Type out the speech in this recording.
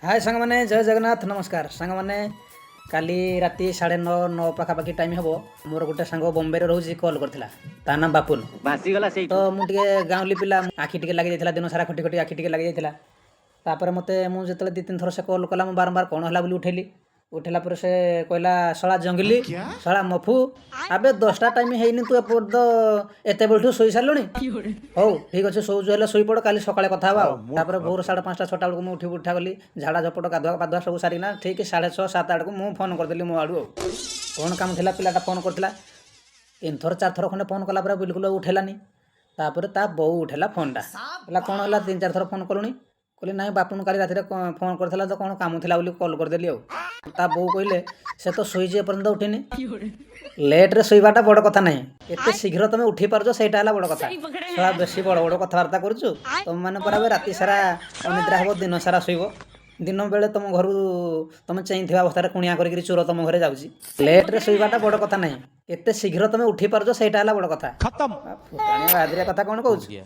हाय सांग मैंने जय जगन्नाथ नमस्कार सांग मैंने काली राति 9:30 पाखापाखि टाइम हम मोर गोटे सांग बॉम्बे रोज कॉल करथिला ता नाम बापुन भासीगला से तो मुझे गाँवली पिला आखि टिके लगी जाइथिला दिन सारा खटी खटी आखि टिके लगी जाइथिला तापर मते मु जतले 2-3 थर से कॉल कला मु बारंबार कौन हला बोली उठेली उठेला पर से कहला सला जंगली सला मफू आबे 10टा टाइम हेइनी तू एपर्द एते बेलठू सोई सारलुनी हो ठीक अच्छे शोज हेले शोई पड़ काली सकाळे कथा हवा तापर भोर 5:30 6टा बेलू मु उठा गली झाड़ा झपट गाधुआ पाधुआ सब सारिना ठीक 6:30 7 आड़ को मु फोन करदेली मो आड़ू कौन काम थिला पिलाटा फोन करथिला 3 थर 4 थर खंडे फोन कला पर बिल्कुल उठेलानी तापर ता बौ उठेला फोनटा बोला कौन होला 3-4 थर फोन कलुनी कहली ना बापुन काली राति फोन करथिला तो कौन काम थिला बोली कॉल करदेली ता बौ कहले से तो शोईजे पर्यंत उठिनी लेट रे शोइबाटा बड़ कथा नहीं एते शीघ्र तुम उठी पारजो सेटा हला बड़ कथा सला बेसी बड़ बड़ कथबार्ता करछु तुम माने पराबे राति सारा अनिद्रा हबो दिन सारा शोइबो दिन बेले तुम घर तुम चैंथिबा अवस्था कुणिया करिक चोर तुम घरे जाउची लेट रे शोइबाटा बड़ कथा नहीं एते शीघ्र तुम उठी पारजो सेटा हला बड़ कथा खत्म फुटाणी बादरिया कथा कोन कहउची